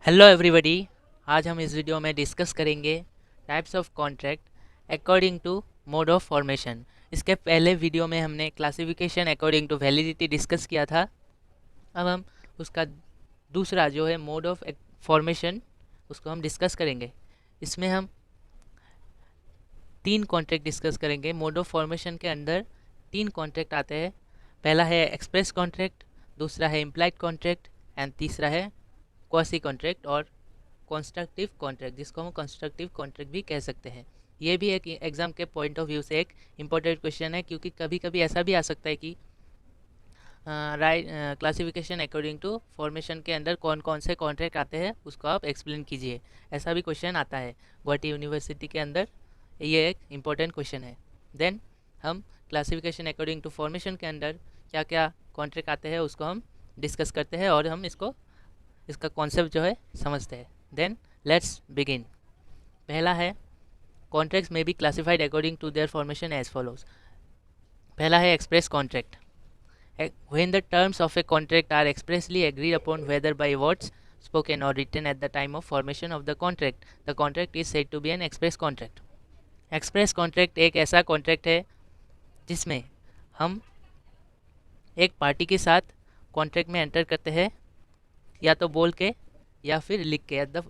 Hello everybody. आज हम इस वीडियो में डिस्कस करेंगे types of contract according to mode of formation. इसके पहले वीडियो में हमने classification according to validity discuss किया था। अब हम उसका दूसरा जो है मोड ऑफ फॉर्मेशन उसको हम डिस्कस करेंगे। इसमें हम 3 कॉन्ट्रैक्ट डिस्कस करेंगे। मोड ऑफ फॉर्मेशन के अंदर 3 कॉन्ट्रैक्ट आते हैं। पहला है एक्सप्रेस कॉन्ट्रैक्ट, दूसरा है इम्प्लाइड कॉन्ट्रैक्ट एंड तीसरा है क्वासी कॉन्ट्रैक्ट और कंस्ट्रक्टिव कॉन्ट्रैक्ट, जिसको हम कंस्ट्रक्टिव कॉन्ट्रैक्ट भी कह सकते हैं। ये भी एक एग्जाम के पॉइंट ऑफ व्यू से एक इम्पोर्टेंट क्वेश्चन है, क्योंकि कभी कभी ऐसा भी आ सकता है कि क्लासिफिकेशन अकॉर्डिंग टू फॉर्मेशन के अंदर कौन कौन से कॉन्ट्रैक्ट आते हैं उसको आप एक्सप्लेन कीजिए। ऐसा भी क्वेश्चन आता है गुवाहाटी यूनिवर्सिटी के अंदर। ये एक इम्पोर्टेंट क्वेश्चन है। देन हम क्लासिफिकेशन अकॉर्डिंग टू फॉर्मेशन के अंदर क्या क्या कॉन्ट्रैक्ट आते हैं उसको हम डिस्कस करते हैं और हम इसका कॉन्सेप्ट जो है समझते हैं। Then let's begin. पहला है कॉन्ट्रैक्ट्स में be classified according to their formation as follows. पहला है express contract. When the terms of a contract are expressly agreed upon whether by words spoken or written at the time of formation of the contract is said to be an express contract. Express contract एक ऐसा contract है जिसमें हम एक party के साथ contract में enter करते हैं, या तो बोल के या फिर लिख के, at the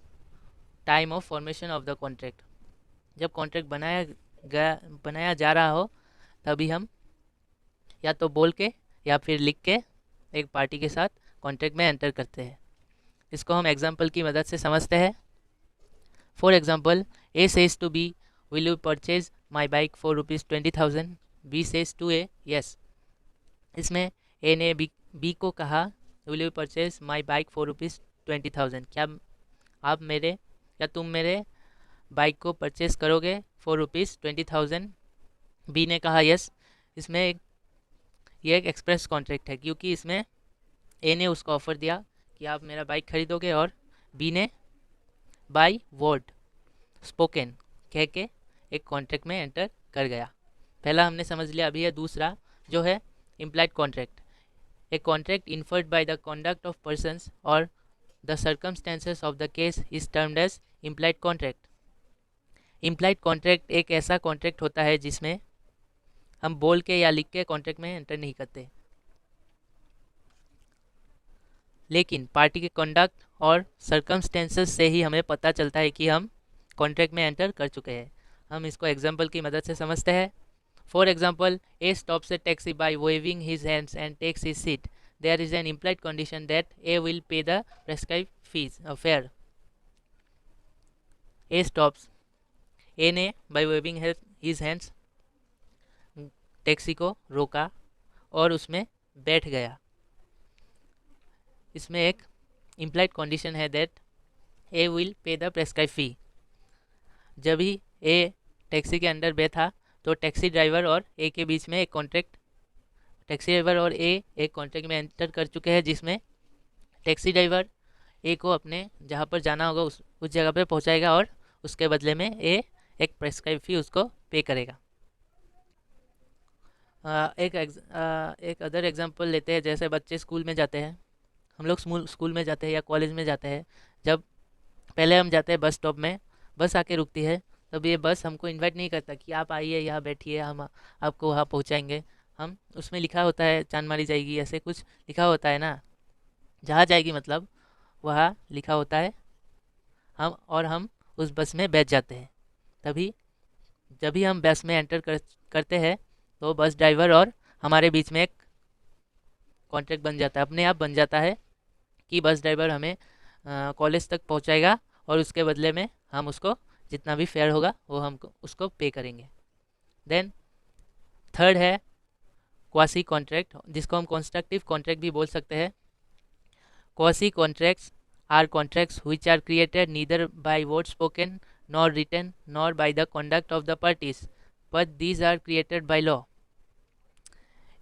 time of formation of the contract. जब कॉन्ट्रैक्ट बनाया जा रहा हो तभी हम या तो बोल के या फिर लिख के एक पार्टी के साथ कॉन्ट्रैक्ट में एंटर करते हैं। इसको हम एग्जांपल की मदद से समझते हैं। For example, A says to B, will you purchase my bike for ₹20,000। B says to A, yes. इसमें ए ने बी को कहा, will you purchase my bike for ₹20,000, क्या आप मेरे या तुम मेरे बाइक को परचेज करोगे फॉर ₹20,000। बी ने कहा यस। इसमें ये एक एक्सप्रेस कॉन्ट्रैक्ट है, क्योंकि इसमें ए ने उसको ऑफर दिया कि आप मेरा बाइक खरीदोगे, और बी ने बाय वर्ड स्पोकन कह के एक कॉन्ट्रैक्ट में एंटर कर गया। पहला हमने समझ लिया। अभी है दूसरा जो है implied contract. A contract inferred by the conduct of persons और the circumstances of the case is termed as implied contract. Implied contract एक ऐसा कॉन्ट्रैक्ट होता है जिसमें हम बोल के या लिख के कॉन्ट्रैक्ट में एंटर नहीं करते, लेकिन पार्टी के कंडक्ट और सर्कमस्टेंसेस से ही हमें पता चलता है कि हम कॉन्ट्रैक्ट में एंटर कर चुके हैं। हम इसको एग्जाम्पल की मदद से समझते हैं। For example, A stops a taxi by waving his hands and takes his seat. There is an implied condition that A will pay the prescribe fees fare. A stops, A ने by waving his hands taxi को रोका और उसमें बैठ गया। इसमें एक implied condition है that A will pay the prescribe fee. जब ही ए टैक्सी के अंदर बैठा तो टैक्सी ड्राइवर और ए के बीच में टैक्सी ड्राइवर और ए एक कॉन्ट्रैक्ट में एंटर कर चुके हैं, जिसमें टैक्सी ड्राइवर ए को अपने जहाँ पर जाना होगा उस जगह पर पहुँचाएगा और उसके बदले में ए एक प्रेस्क्राइब फी उसको पे करेगा। एक अदर एग्जांपल लेते हैं। जैसे बच्चे स्कूल में जाते हैं, हम लोग स्कूल में जाते हैं या कॉलेज में जाते हैं। जब पहले हम जाते हैं बस स्टॉप में, बस आके रुकती है, तब ये बस हमको इनवाइट नहीं करता कि आप आइए यहाँ बैठिए, हम आपको वहाँ पहुँचाएंगे। हम उसमें लिखा होता है चांदमारी जाएगी, ऐसे कुछ लिखा होता है ना, जहाँ जाएगी मतलब वहाँ लिखा होता है। हम उस बस में बैठ जाते हैं। तभी जब भी हम बस में एंटर करते हैं तो बस ड्राइवर और हमारे बीच में एक कॉन्ट्रैक्ट बन जाता है, अपने आप बन जाता है कि बस ड्राइवर हमें कॉलेज तक पहुंचाएगा और उसके बदले में हम उसको जितना भी फेयर होगा वो हमको उसको पे करेंगे। देन थर्ड है क्वासी कॉन्ट्रैक्ट, जिसको हम कंस्ट्रक्टिव कॉन्ट्रैक्ट भी बोल सकते हैं। Quasi contracts are contracts which are created neither by word spoken nor written nor by the conduct of the parties but these are created by law.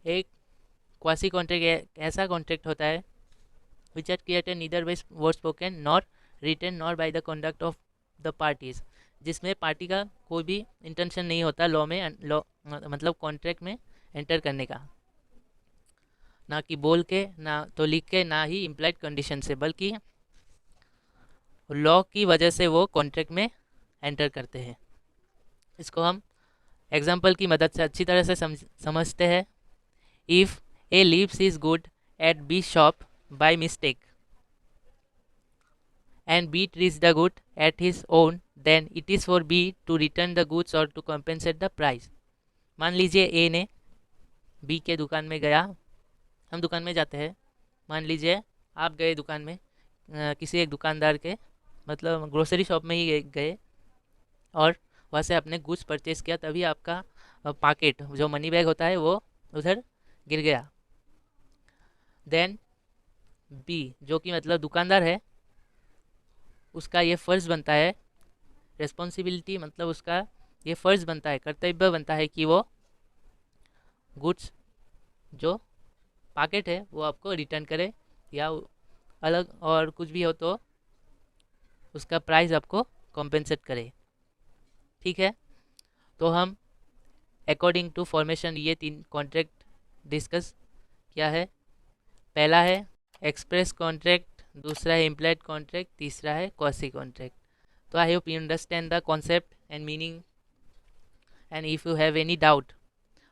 एक quasi contract ऐसा contract होता है which are created neither by word spoken nor written nor by the conduct of the parties, जिसमें party का कोई भी intention नहीं होता लॉ मतलब कॉन्ट्रैक्ट में एंटर करने का, ना कि बोल के, ना तो लिख के, ना ही इम्प्लाइड कंडीशन से, बल्कि लॉ की वजह से वो कॉन्ट्रैक्ट में एंटर करते हैं। इसको हम एग्जाम्पल की मदद से अच्छी तरह से समझते हैं। If A leaves is good at B shop by mistake and B treats the good at his own, then it is for B to return the goods or to compensate the price. मान लीजिए ए ने B के दुकान में गया, हम दुकान में जाते हैं, मान लीजिए आप गए दुकान में, किसी एक दुकानदार के मतलब ग्रोसरी शॉप में ही गए और वहाँ से आपने गुड्स परचेज़ किया, तभी आपका पॉकेट जो मनी बैग होता है वो उधर गिर गया। देन बी जो कि मतलब दुकानदार है, उसका ये फ़र्ज़ बनता है, रिस्पॉन्सिबिलिटी मतलब उसका ये फ़र्ज़ बनता है, कर्तव्य बनता है कि वो गुड्स जो पैकेट है वो आपको रिटर्न करे, या अलग और कुछ भी हो तो उसका प्राइस आपको कॉम्पेंसेट करे। ठीक है, तो हम अकॉर्डिंग टू फॉर्मेशन ये 3 कॉन्ट्रैक्ट डिस्कस किया है। पहला है एक्सप्रेस कॉन्ट्रैक्ट, दूसरा है इम्प्लाइड कॉन्ट्रैक्ट, तीसरा है क्वासी कॉन्ट्रैक्ट। तो I hope you understand the concept and meaning, and if you have any doubt,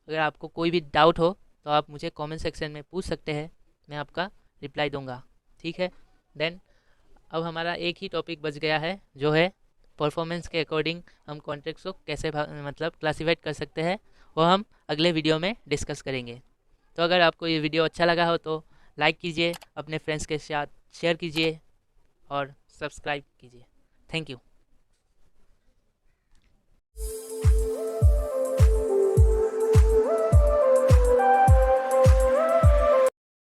अगर आपको कोई भी डाउट हो तो आप मुझे कमेंट सेक्शन में पूछ सकते हैं, मैं आपका रिप्लाई दूंगा। ठीक है, देन अब हमारा एक ही टॉपिक बच गया है, जो है परफॉर्मेंस के अकॉर्डिंग हम कॉन्ट्रैक्ट्स को कैसे मतलब क्लासीफाइड कर सकते हैं, वो हम अगले वीडियो में डिस्कस करेंगे। तो अगर आपको ये वीडियो अच्छा लगा हो तो लाइक कीजिए, अपने फ्रेंड्स के साथ शेयर कीजिए और सब्सक्राइब कीजिए। Thank you.